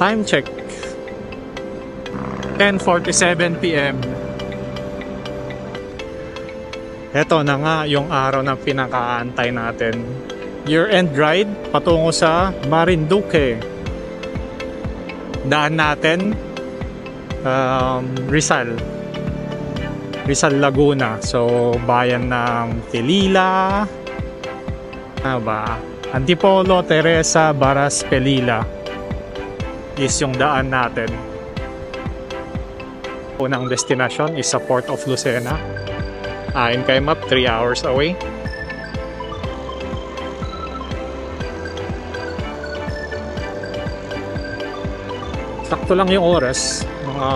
Time check. 10:47 PM. Ito na nga yung araw na pinakaantay natin. Year-end ride patungo sa Marinduque. Daan natin Rizal, Laguna. So bayan ng Pilila, Antipolo, Teresa, Baras, Pelila is yung daan natin. Unang destination is sa Port of Lucena. Ayon kay map, 3 hours away. Sakto lang yung oras. Mga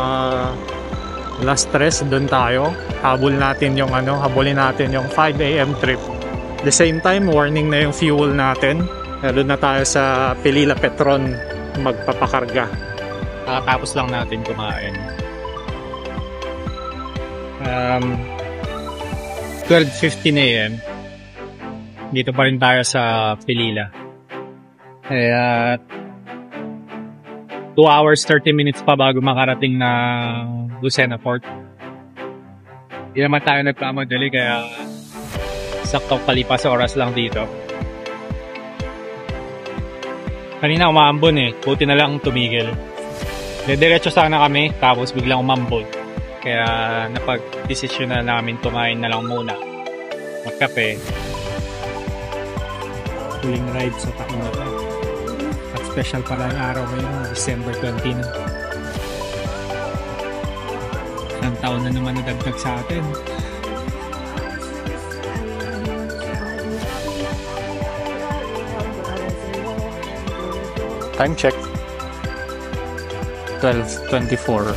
last 3 doon tayo. Habulin natin yung 5 AM trip. The same time, warning na yung fuel natin. Doon na tayo sa Pilila Petron magpapakarga. Tapos lang natin kumain. 12:15 AM. Dito pa rin tayo sa Pilila. Kaya 2 hours 30 minutes pa bago makarating na Lucena Port. Hindi naman tayo nagpamadali kaya sakto palipas sa oras lang dito. Kanina umaambon buti na lang tumigil. Diretso sana kami tapos biglang umambon. Kaya napag-desisyon na namin kumain na lang muna. Magkape. Huling ride sa taon na to. At special pala ang araw ngayon, December 20 na. Isang taon na naman nadagdag sa atin. Time check. 12:24.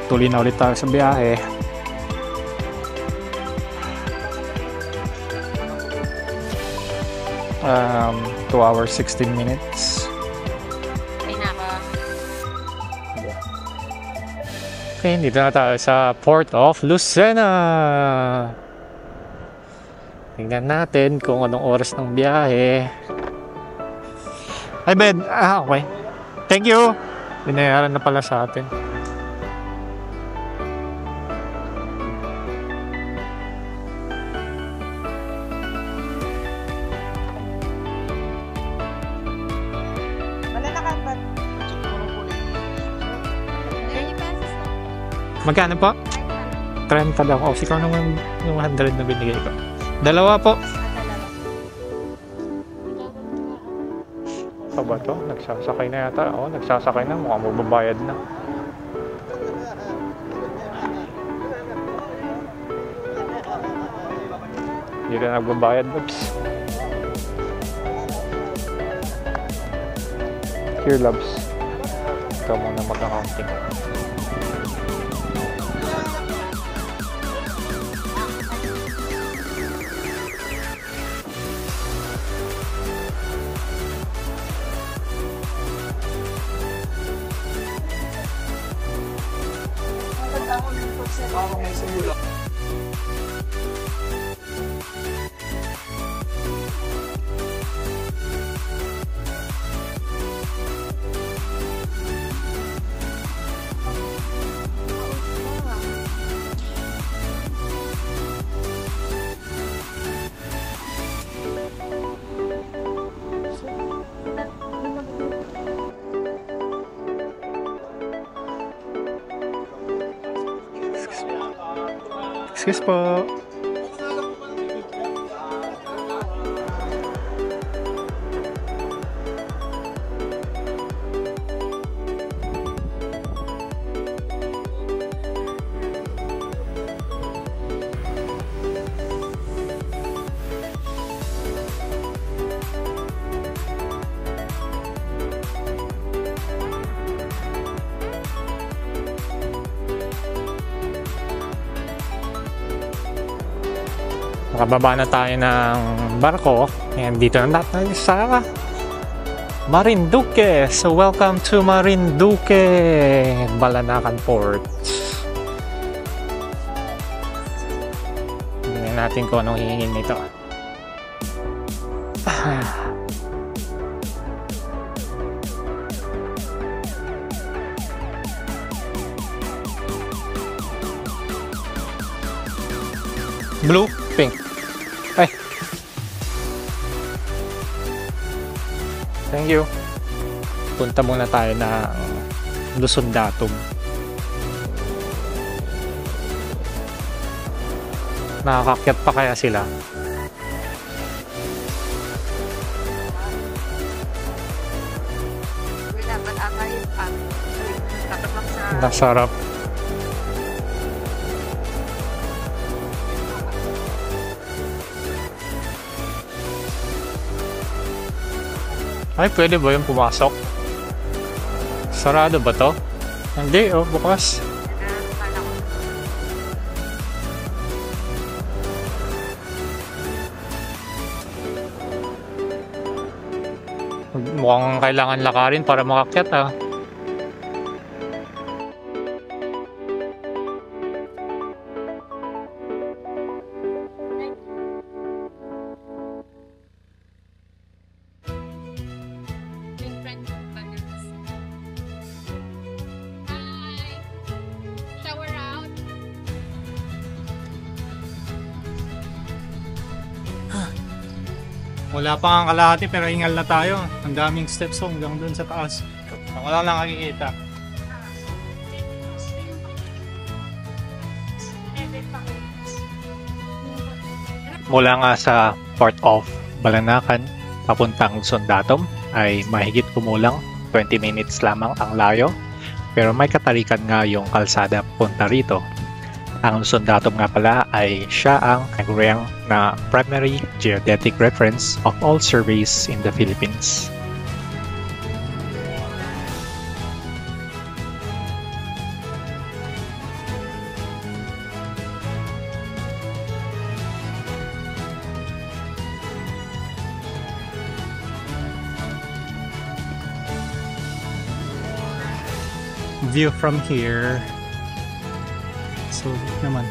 Tuloy na ulit tayo sa biyahe. Um, 2 hours 16 minutes. Okay, dito na tayo sa Port of Lucena. Tingnan natin kung anong oras ng biyahe. Hi Ben, okay. Thank you. Binayaran na pala sa atin. Magkano po? 30 daw. Oh, sikaw naman yung 100 na binigay ko. Dalawa po. Ito ba to? Nagsasakay na yata. Oh, nagsasakay na. Mukhang magbabayad na. Hindi na nagbabayad. Oops. Here, loves. Ikaw muna mag-accounting. Excuse po. Nakababa na tayo ng barko and dito na tayo sa Marinduque. So welcome to Marinduque, Balanacan Port. Tingnan natin kung anong hihingin nito. Blue, pink. Ay. Thank you. Punta muna tayo ng Luzon Datum. Nakakakyat pa kaya sila? Nasarap. Ay, pwede ba yung pumasok? Sarado ba to? Hindi, oh, bukas. Mukhang kailangan lakarin para makakyat, ah. Wala pa nga kalahati pero hingal na tayo. Ang daming steps hanggang dun sa taas. Wala lang nakikita. Mula nga sa part of Balanacan papuntang Luzon Datum ay mahigit kumulang 20 minutes lamang ang layo. Pero may katarikan nga yung kalsada punta rito. Ang Luzon Datum nga pala ay siya ang nagurang na primary geodetic reference of all surveys in the Philippines. View from here. So, naman,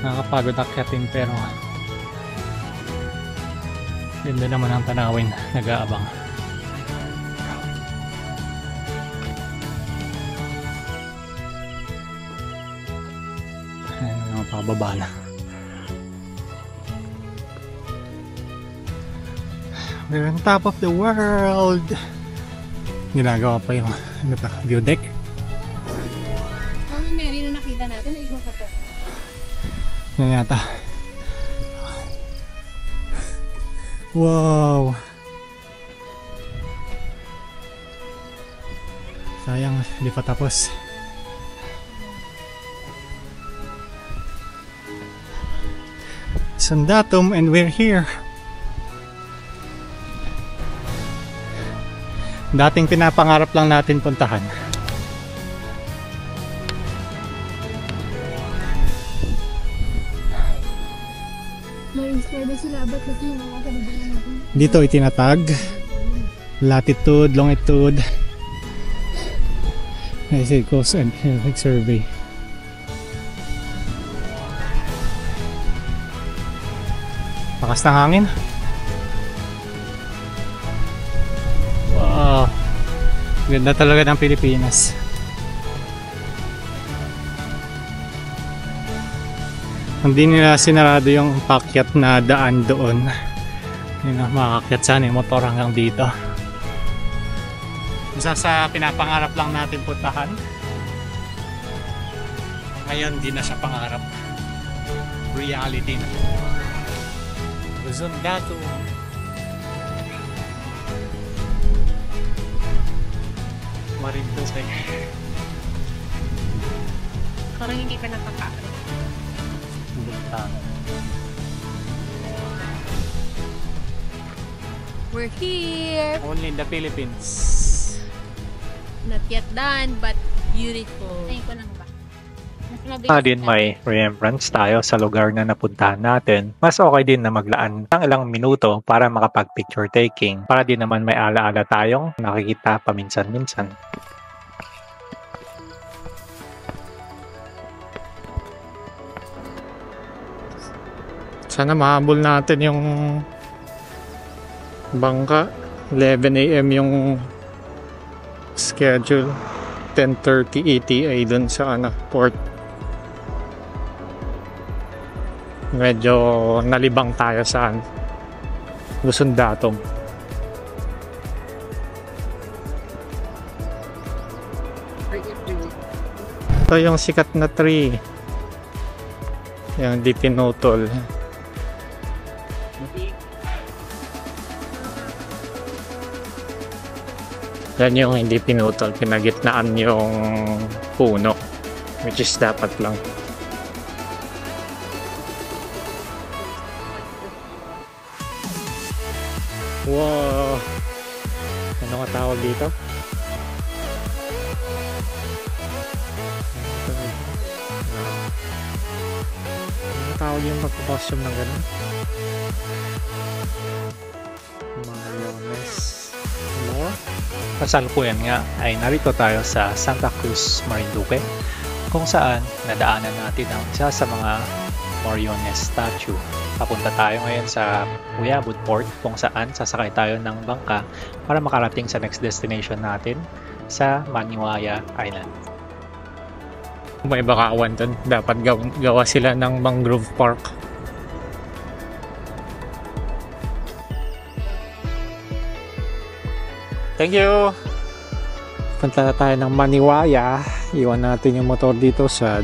nakakapagod akyatin pero ganda naman ang tanawin, nag-aabang. Ayan, nakapababa na. We're on top of the world! Ginagawa pa yung ano pa, view deck. Yan yata. Wow. Sayang, hindi pa tapos. Luzon Datum and we're here. Dating pinapangarap lang natin puntahan. Dito itinatag latitude, longitude, I say coast and survey. Lakas ng hangin. Wow, ganda talaga ng Pilipinas. Hindi nila sinarado yung pakyat na daan doon. Yun na, makakyat sana yung motor hanggang dito. Isa sa pinapangarap lang natin puntahan. Ngayon, di na siya pangarap. Reality na. Luzon Datum. Marinduque. Parang hindi pa nakakaano. We're here! Only in the Philippines. Not yet done, but beautiful. Ayun ko lang ba? Din may remembrance tayo sa lugar na napuntahan natin. Mas okay din na maglaan ng ilang minuto para makapag-picture taking. Para din naman may alaala tayong nakikita paminsan-minsan. Sana mahabol natin yung bangka. 11 AM yung schedule. 10:30 ETA dun sa port. medyo nalibang tayo sa Luzon Datong. Ito yung sikat na tree, yung di pinutol. Yan yung hindi pinutol, pinagitnaan yung puno, which is dapat lang. Wow! Ano ka tawag dito? Ano tawag yung magpa-costume ng gano'n? Mariones. More? Kasalukuyan nga ay narito tayo sa Santa Cruz, Marinduque, kung saan nadaanan natin ang isa sa mga Mariones statue. Papunta tayo ngayon sa Uyabud Port kung saan sasakay tayo ng bangka para makarating sa next destination natin sa Maniwaya Island. May bakawan dun. Dapat gawa sila ng mangrove park. Thank you! Punta na tayo ng Maniwaya. Iwan natin yung motor dito sa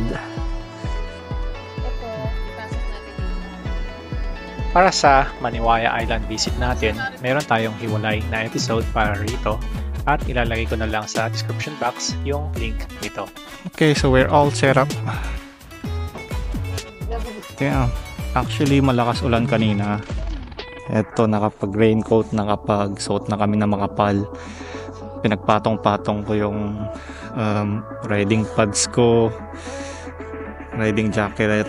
Para sa Maniwaya Island visit natin, meron tayong hiwalay na episode para rito at ilalagay ko na lang sa description box yung link nito. Okay, so we're all set up. Yeah, actually malakas ulan kanina. Eto, nakapag-raincoat, nakapag-suot na kami ng mga pal. Pinagpatong-patong ko yung riding pads ko, riding jacket,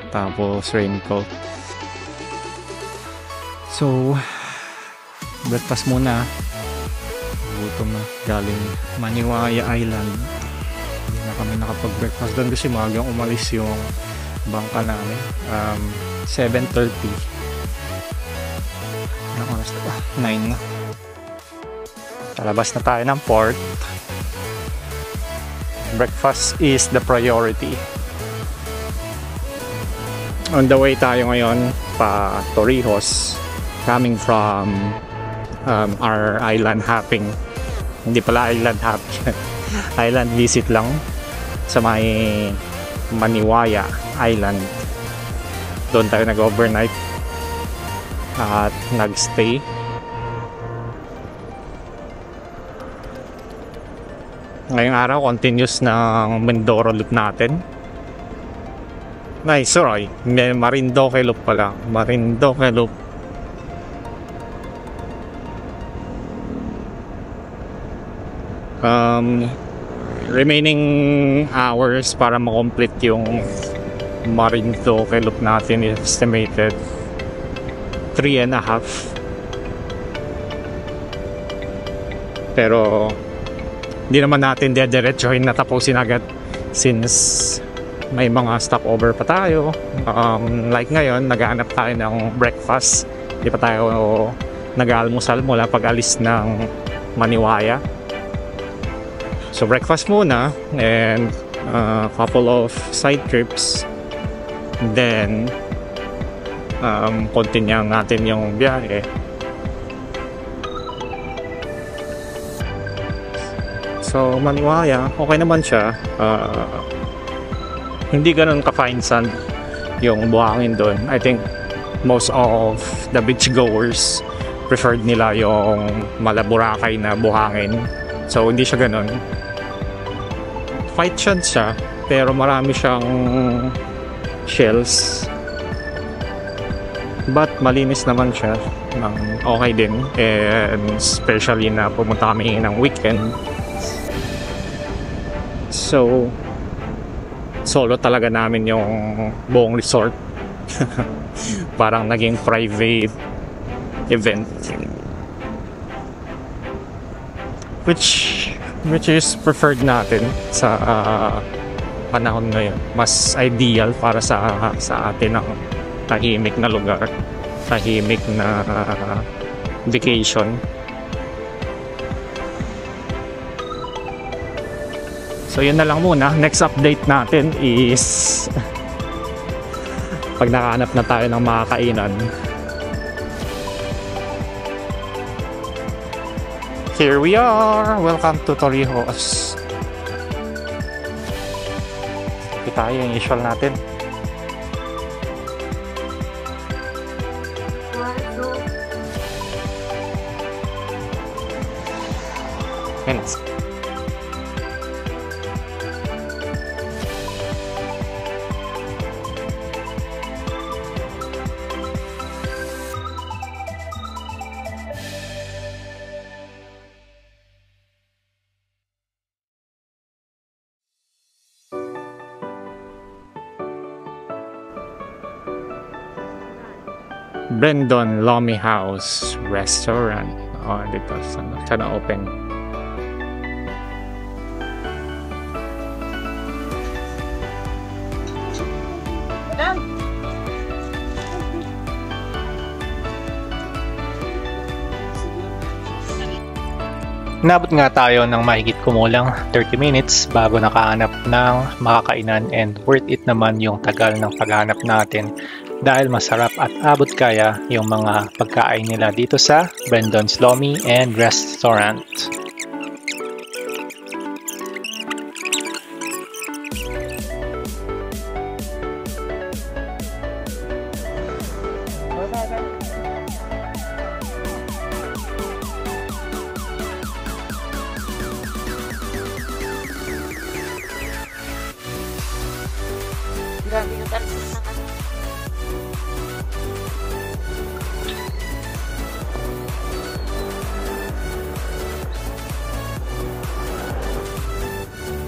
tapos raincoat. So, breakfast muna. Gutom na. Galing Maniwaya Island. Hindi na kami nakapag-breakfast doon kasi maagang umalis yung bangka namin. 7:30. Anong oras na ba? 9 na. Talabas na tayo ng port. Breakfast is the priority. On the way tayo ngayon pa Torrijos, coming from our island hopping. Hindi pala island hopping. Island visit lang sa may Maniwaya Island. Doon tayo nag-overnight at nag-stay. Ngayong araw, continuous ng Mindoro loop natin. Ay, sorry. Marinduque loop pala. Marinduque loop. Remaining hours para ma-complete yung Marinduque loop natin is estimated 3.5. Pero hindi naman natin dediretsuhin na tapusin agad since may mga stopover pa tayo. Like ngayon, naghahanap tayo ng breakfast. Hindi pa tayo nag-almusal mula pag-alis ng Maniwaya. So breakfast muna and couple of side trips. Then continue natin yung biyahe. So Maniwaya, okay naman siya. Hindi ganun ka-fine sand yung buhangin doon. I think most of the beachgoers preferred nila yung malaburakay na buhangin. So hindi siya ganun. White sand siya, pero marami siyang shells. But malinis naman siya. Okay din. And especially na pumunta kami ng weekend. So solo talaga namin yung buong resort. Parang naging private event, which is preferred natin sa panahon ngayon. Mas ideal para sa atin ang tahimik na lugar, tahimik na vacation. So yun na lang muna. Next update natin is pag nakahanap na tayo ng mga kainan. Here we are! Welcome to Torrijos. Ito tayo yung usual natin. Ayan. Brendon Lomi House Restaurant. Oh, dito. Sana open. Inabot nga tayo ng mahigit kumulang 30 minutes bago nakahanap ng makakainan, and worth it naman yung tagal ng paghanap natin dahil masarap at abot kaya yung mga pagkain nila dito sa Brendon's Lomi and Restaurant.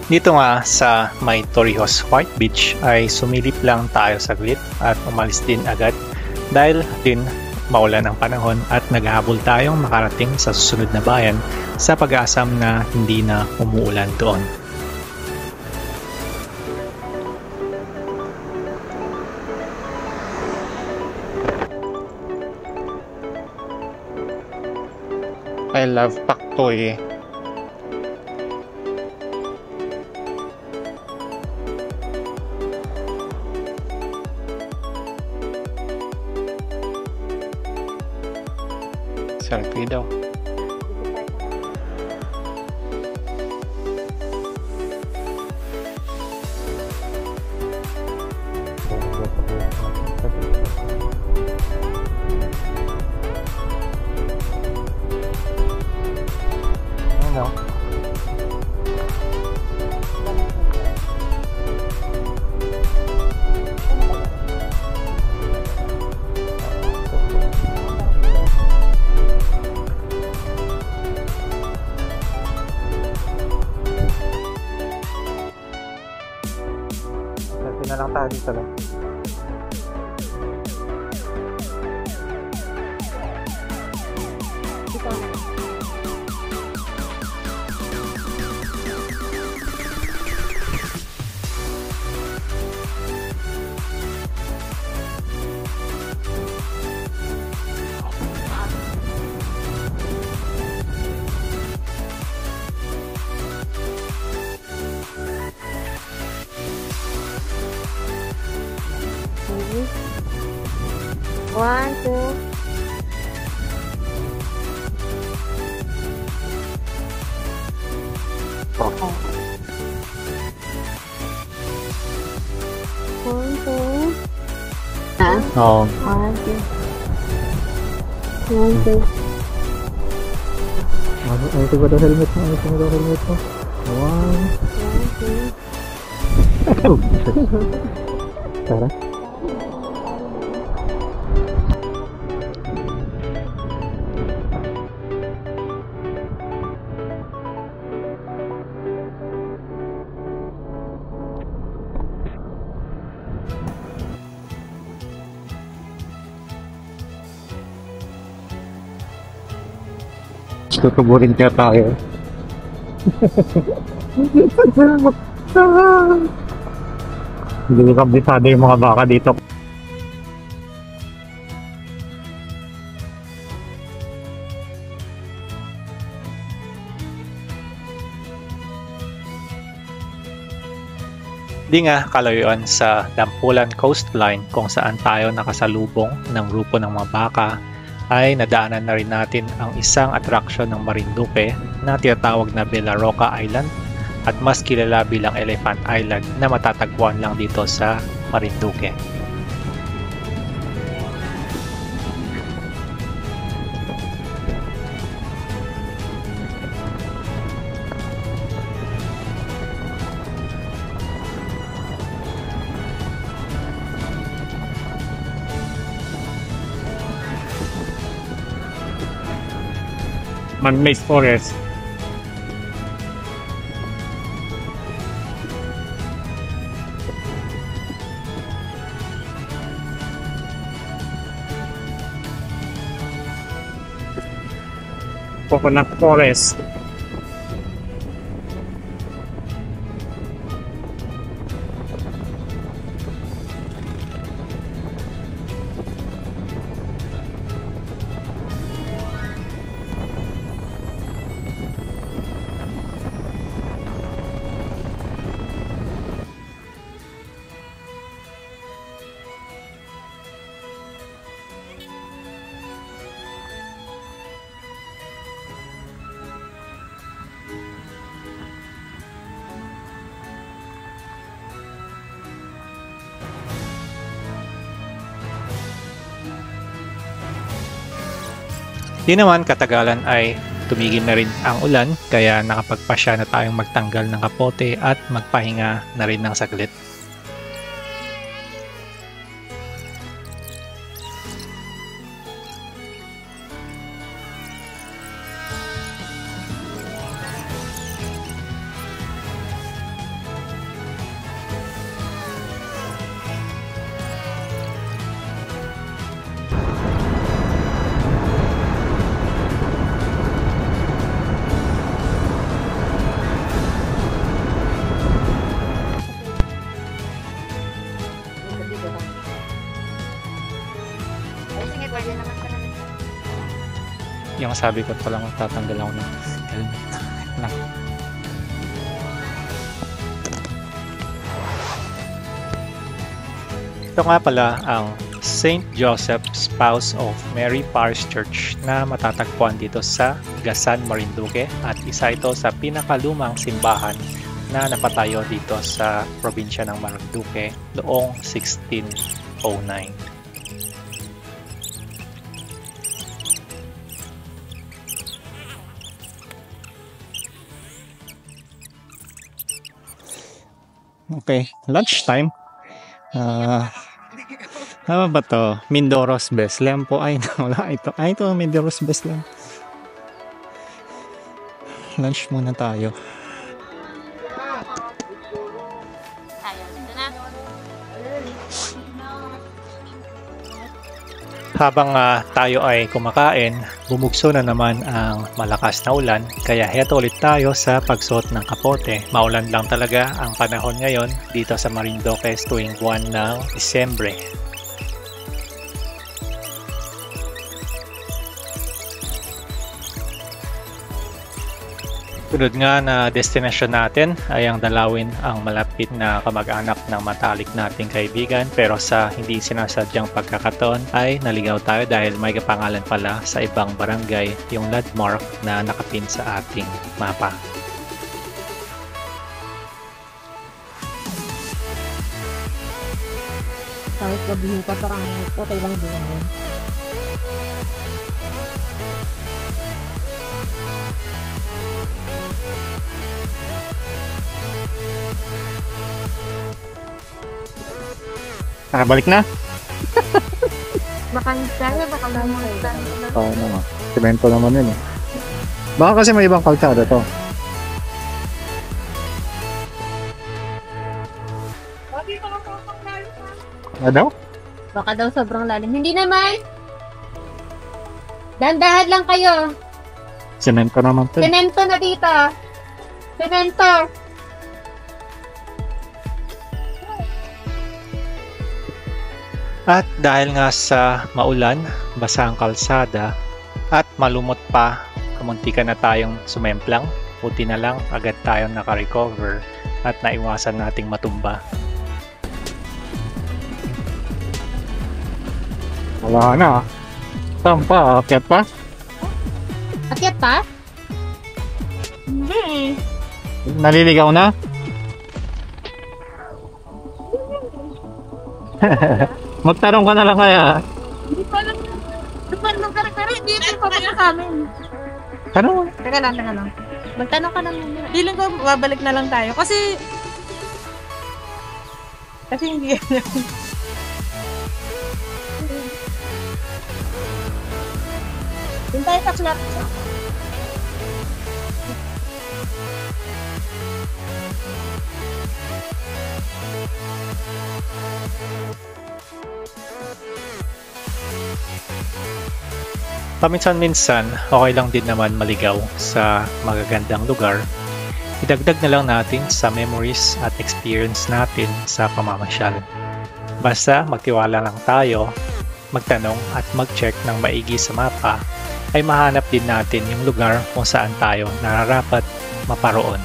Dito nga sa may Torrijos White Beach ay sumilip lang tayo saglit at umalis din agad dahil din maulan ang panahon at naghahabol tayong makarating sa susunod na bayan sa pag-aasam na hindi na umuulan doon. I love paktoy. Selfie daw. Ano? Selfie na lang tayo dito lang. One, two. Okay. One, two. Oo. One, two. One, two. Ano ito ba daw helmet mo? Ano ito ba daw helmet mo? One. One, two. Tara. Tutuburin kaya tayo. Hindi ko kabisado yung mga baka dito. Di nga kalayuan sa Dampulan Coastline kung saan tayo nakasalubong ng grupo ng mga baka ay nadaanan na rin natin ang isang atraksyon ng Marinduque na tinatawag na Belarroca Island at mas kilala bilang Elephant Island na matatagpuan lang dito sa Marinduque. Man-made forest. Coconut forest. Di naman katagalan ay tumigil na rin ang ulan kaya nakapagpasya na tayong magtanggal ng kapote at magpahinga na rin ng saglit. Yung sabi ko palang tatanggal ako ng helmet. Ito nga pala ang St. Joseph Spouse of Mary Parish Church na matatagpuan dito sa Gasan, Marinduque at isa ito sa pinakalumang simbahan na napatayo dito sa probinsya ng Marinduque noong 1609. Okay, lunchtime. Ano ba to? Mindoro's Bethlehem po. Ay, wala ito. Ay, ito, Mindoro's Bethlehem. Lunch muna tayo. Habang tayo ay kumakain, bumugso na naman ang malakas na ulan kaya heto ulit tayo sa pagsuot ng kapote. Maulan lang talaga ang panahon ngayon dito sa Marinduque tuwing buwan ng Disyembre. Sunod nga na destination natin ay ang dalawin ang malapit na kamag-anak ng matalik nating kaibigan pero sa hindi sinasadyang pagkakataon ay naligaw tayo dahil may kapangalan pala sa ibang barangay yung landmark na nakapin sa ating mapa. Kahit gabihin pa parang okay lang din. Balik na? Baka naman. Oo naman. Semento naman yun eh. Baka kasi may ibang kalsada to. Ano daw? Baka daw sobrang lalim. Hindi naman. Dandahan lang kayo. Semento naman to. Semento na dito. Semento. At dahil nga sa maulan, basa ang kalsada at malumot pa, kamuntika na tayong sumemplang, buti na lang agad tayong nakarecover at naiwasan nating matumba. Wala na. Saan pa? Akyat pa? Akyat pa? Hindi. Naliligaw na? Magtanong ka na lang kaya. Hindi pa alam. Magtanong ka na pero hindi rin pa sa amin. Tanong. Teka lang. Magtanong ka na muna. Feeling ko babalik na lang tayo. Kasi hindi. Doon tayo sa flat. Paminsan-minsan, okay lang din naman maligaw sa magagandang lugar. Idagdag na lang natin sa memories at experience natin sa pamamasyal. Basta magtiwala lang tayo, magtanong at mag-check ng maigi sa mapa, ay mahanap din natin yung lugar kung saan tayo nararapat maparoon.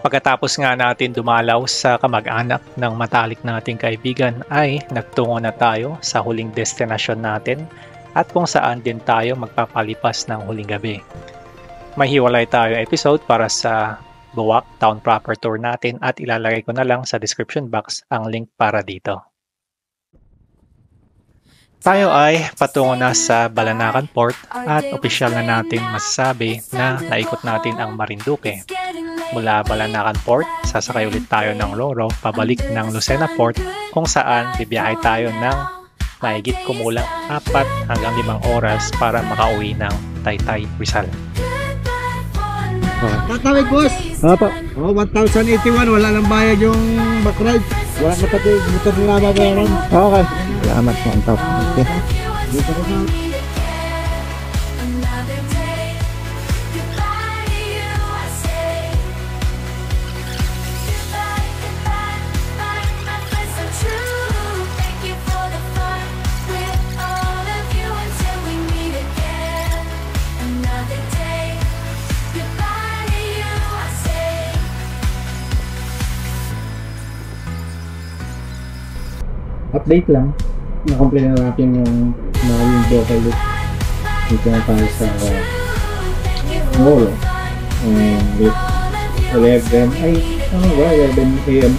Pagkatapos nga natin dumalaw sa kamag-anak ng matalik nating kaibigan ay nagtungo na tayo sa huling destinasyon natin at kung saan din tayo magpapalipas ng huling gabi. May hiwalay tayo episode para sa Buwak Town Proper Tour natin at ilalagay ko na lang sa description box ang link para dito. Tayo ay patungo na sa Balanacan Port at opisyal na natin masasabi na naikot natin ang Marinduque. Mula Balanacan Port, sasakay ulit tayo ng Roro pabalik ng Lucena Port kung saan bibiyahe tayo ng mahigit kumulang 4 hanggang 5 oras para makauwi ng Taytay, Rizal. Tatawid, boss! Opo. 1,081, wala nang bayad yung back ride. Wala na pati, motor na babayaran. Okay. Salamat po ang top. Okay. Dito ko na. Update lang, na-complete na natin yung Boca Loop. Dito na tayo sa Molo. And with 11 a.m.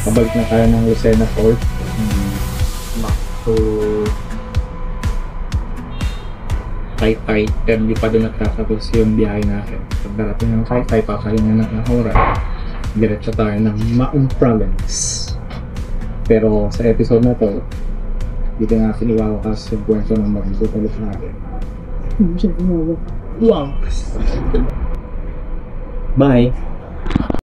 Pabalik na tayo ng Lucena Port. Back to Taytay. Pero hindi pa doon nagtatapos yung biyahe natin. Pag darating ng Taytay, pakalingan ng Ahora. Diretso tayo ng Maun Province. Pero sa episode na to, dito natin iwawakas yung kwento ng magsusulit natin. Wow! Bye!